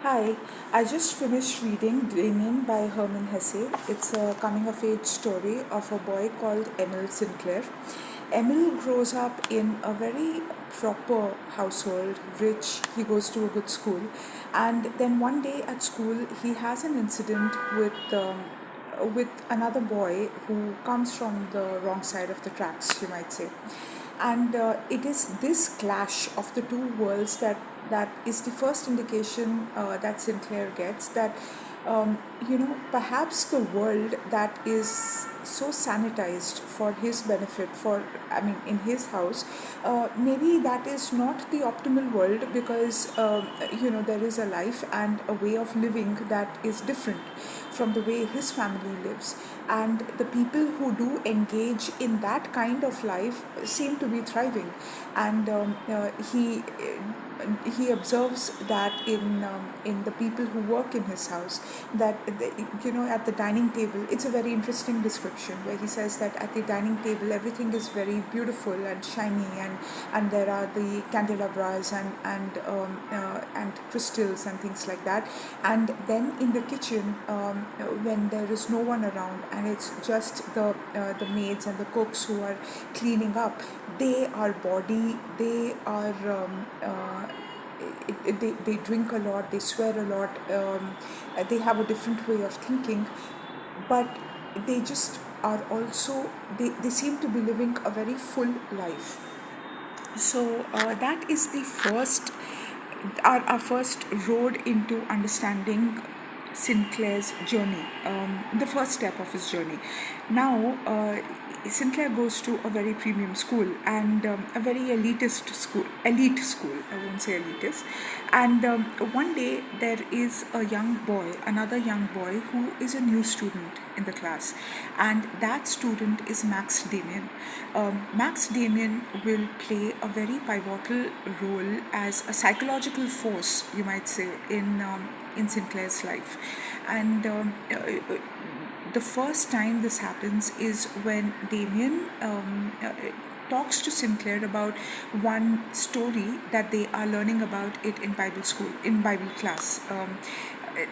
Hi, I just finished reading Demian by Herman Hesse. It's a coming of age story of a boy called Emil Sinclair. Emil grows up in a very proper household, rich, he goes to a good school, and then one day at school he has an incident with another boy who comes from the wrong side of the tracks, you might say. And it is this clash of the two worlds that is the first indication that Sinclair gets that perhaps the world that is so sanitized for his benefit, for I mean in his house, maybe that is not the optimal world, because there is a life and a way of living that is different from the way his family lives, and the people who do engage in that kind of life seem to be thriving. And he observes that in the people who work in his house, that at the dining table, it's a very interesting description where he says that at the dining table everything is very beautiful and shiny, and there are the candelabras and crystals and things like that. And then in the kitchen, when there is no one around and it's just the maids and the cooks who are cleaning up, they are bawdy, they are they drink a lot, they swear a lot, they have a different way of thinking, but they just are also, they seem to be living a very full life. So that is the first, our first road into understanding Sinclair's journey, the first step of his journey. Now, Sinclair goes to a very premium school, and a very elite school, I won't say elitist. And one day there is a young boy, another young boy, who is a new student in the class, and that student is Max Demian. Max Demian will play a very pivotal role as a psychological force, you might say, in Sinclair's life. And the first time this happens is when Demian talks to Sinclair about one story that they are learning about it in Bible school, in Bible class.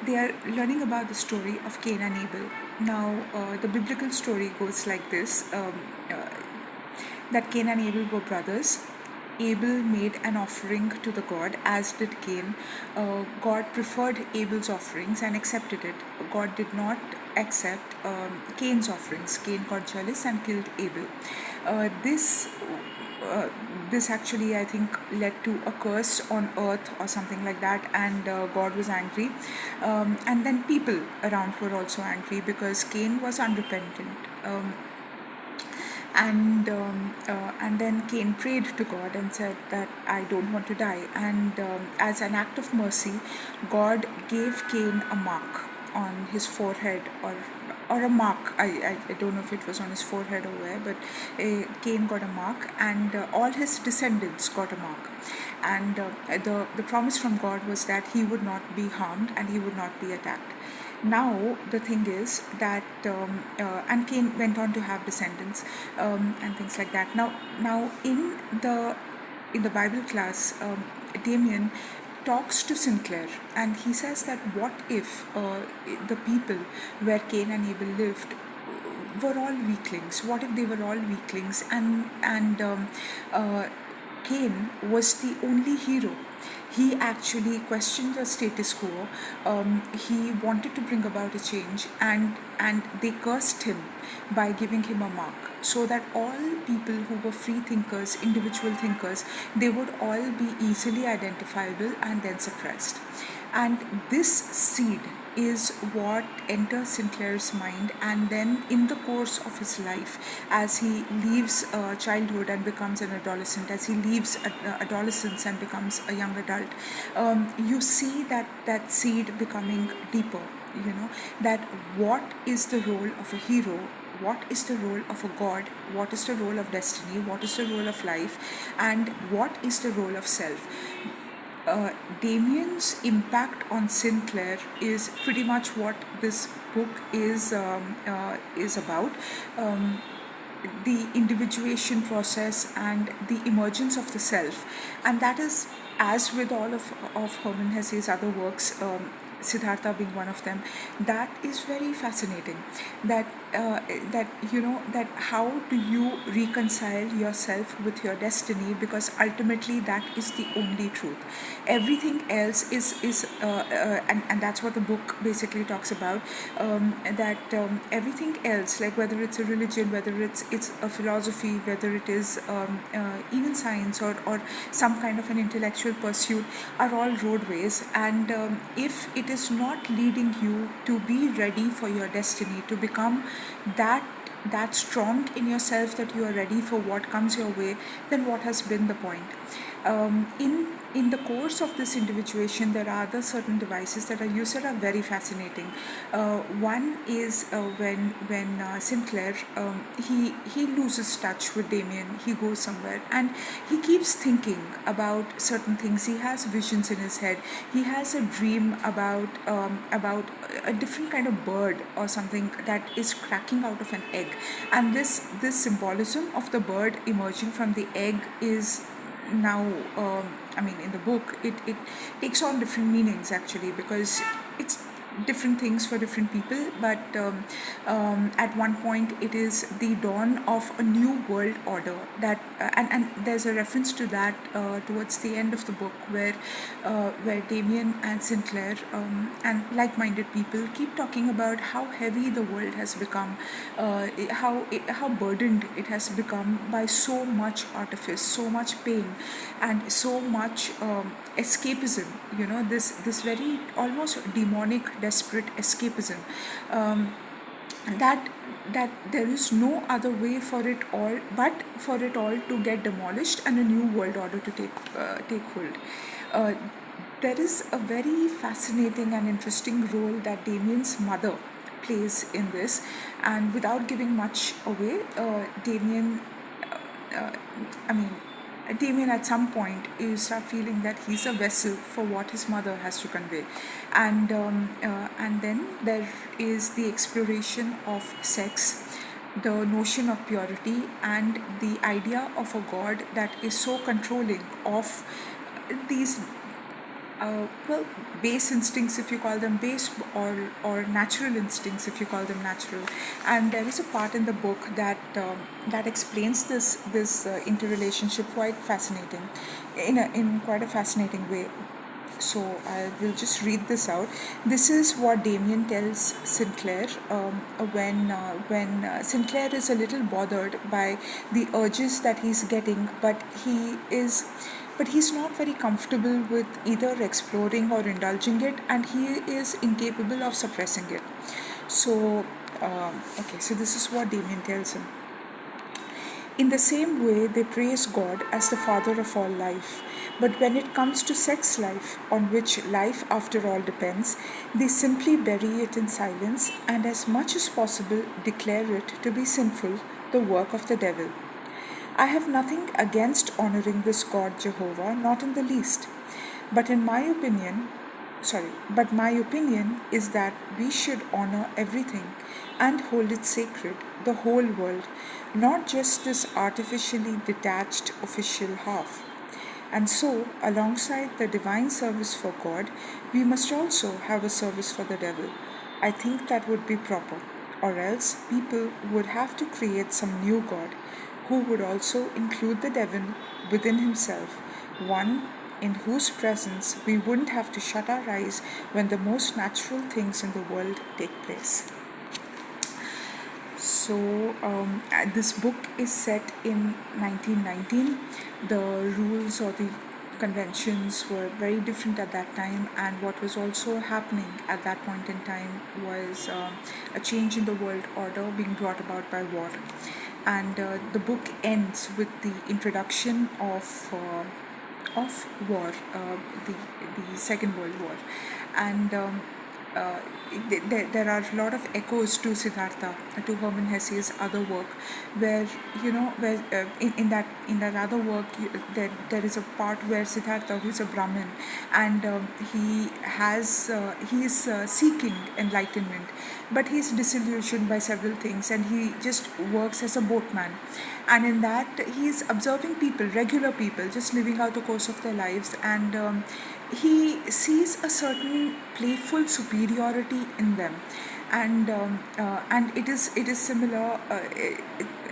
They are learning about the story of Cain and Abel. Now, the biblical story goes like this: that Cain and Abel were brothers. Abel made an offering to the God, as did Cain. God preferred Abel's offerings and accepted it. God did not accept Cain's offerings. Cain got jealous and killed Abel. Uh, this this actually, I think, led to a curse on earth or something like that, and God was angry. And then people around were also angry because Cain was unrepentant. And then Cain prayed to God and said that I don't want to die. And as an act of mercy, God gave Cain a mark on his forehead, or a mark. I don't know if it was on his forehead or where, but Cain got a mark, and all his descendants got a mark. And the promise from God was that he would not be harmed and he would not be attacked. Now the thing is that and Cain went on to have descendants, and things like that. Now in the Bible class, Damien talks to Sinclair, and he says that what if the people where Cain and Abel lived were all weaklings? What if they were all weaklings, and Cain was the only hero? He actually questioned the status quo. He wanted to bring about a change, and they cursed him by giving him a mark, so that all people who were free thinkers, individual thinkers, they would all be easily identifiable and then suppressed. And this seed is what enters Sinclair's mind, and then in the course of his life, as he leaves childhood and becomes an adolescent, as he leaves adolescence and becomes a young adult, you see that seed becoming deeper. That what is the role of a hero, what is the role of a god, what is the role of destiny, what is the role of life, and what is the role of self. Damien's impact on Sinclair is pretty much what this book is about. Um, the individuation process and the emergence of the self, and that is as with all of Herman Hesse's other works, Siddhartha being one of them, that is very fascinating. That that how do you reconcile yourself with your destiny, because ultimately that is the only truth. Everything else and that's what the book basically talks about. That everything else, like whether it's a religion, whether it's a philosophy, whether it is even science, or some kind of an intellectual pursuit, are all roadways. And if it is not leading you to be ready for your destiny, to become that strong in yourself that you are ready for what comes your way, then what has been the point? In the course of this individuation, there are other certain devices that are used that are very fascinating. One is when Sinclair, he loses touch with Demian. He goes somewhere and he keeps thinking about certain things. He has visions in his head. He has a dream about a different kind of bird or something that is cracking out of an egg, and this symbolism of the bird emerging from the egg is now, in the book, it takes on different meanings actually, because it's different things for different people. But at one point it is the dawn of a new world order, that and there's a reference to that towards the end of the book, where Demian and Sinclair, and like-minded people, keep talking about how heavy the world has become, how burdened it has become by so much artifice, so much pain, and so much escapism. This very almost demonic, desperate escapism. Um, that that there is no other way for it all but for it all to get demolished and a new world order to take hold. Uh, there is a very fascinating and interesting role that Damien's mother plays in this, and without giving much away, Damien, uh, I mean, Damien at some point you start feeling that he's a vessel for what his mother has to convey, and then there is the exploration of sex, the notion of purity, and the idea of a god that is so controlling of these base instincts, if you call them base, or natural instincts, if you call them natural. And there is a part in the book that explains this interrelationship quite fascinating, in quite a fascinating way. So I will just read this out. This is what Demian tells Sinclair, when Sinclair is a little bothered by the urges that he's getting, but he's not very comfortable with either exploring or indulging it, and he is incapable of suppressing it. So, okay, so this is what Damien tells him. In the same way, they praise God as the father of all life. But when it comes to sex life, on which life after all depends, they simply bury it in silence and, as much as possible, declare it to be sinful, the work of the devil. I have nothing against honoring this God Jehovah, not in the least. But in my opinion, but my opinion is that we should honor everything and hold it sacred, the whole world, not just this artificially detached official half. And so, alongside the divine service for God, we must also have a service for the devil. I think that would be proper, or else people would have to create some new God who would also include the devil within himself, one in whose presence we wouldn't have to shut our eyes when the most natural things in the world take place. So, this book is set in 1919. The rules or the conventions were very different at that time, and what was also happening at that point in time was a change in the world order being brought about by war. And the book ends with the introduction of war, the Second World War, and there are a lot of echoes to Siddhartha, to Herman Hesse's other work, where in that other work there is a part where Siddhartha, who's a Brahmin, and he is seeking enlightenment, but he's disillusioned by several things, and he just works as a boatman, and in that he's observing people, regular people, just living out the course of their lives, and he sees a certain playful superiority in them, and it is similar.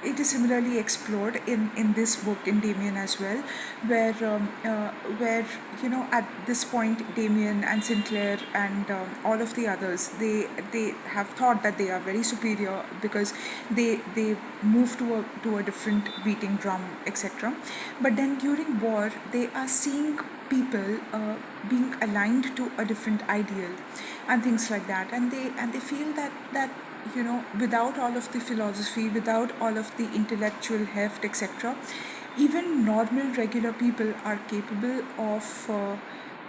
It is similarly explored in this book, in Demian as well, where at this point Demian and Sinclair and all of the others, they have thought that they are very superior because they move to a different beating drum, etc. But then during war they are seeing people being aligned to a different ideal and things like that, and they feel that without all of the philosophy, without all of the intellectual heft, etc., even normal regular people are capable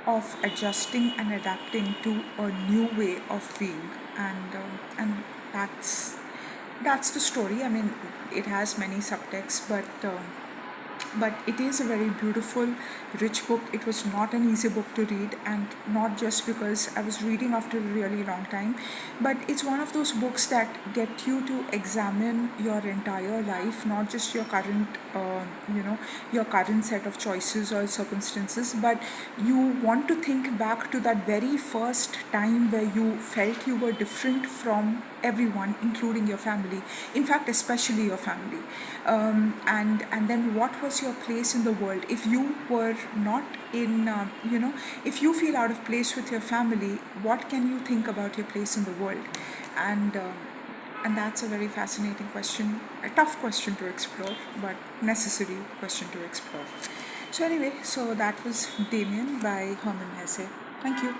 of adjusting and adapting to a new way of being, and that's the story. I mean, it has many subtexts, but it is a very beautiful, rich book. It was not an easy book to read, and not just because I was reading after a really long time, but it's one of those books that get you to examine your entire life, not just your current, your current set of choices or circumstances, but you want to think back to that very first time where you felt you were different from everyone, including your family. In fact, especially your family, and then what was your place in the world if you were not in, if you feel out of place with your family, what can you think about your place in the world? And that's a very fascinating question, a tough question to explore, but necessary question to explore. So anyway, so that was Damien by Herman Hesse. Thank you.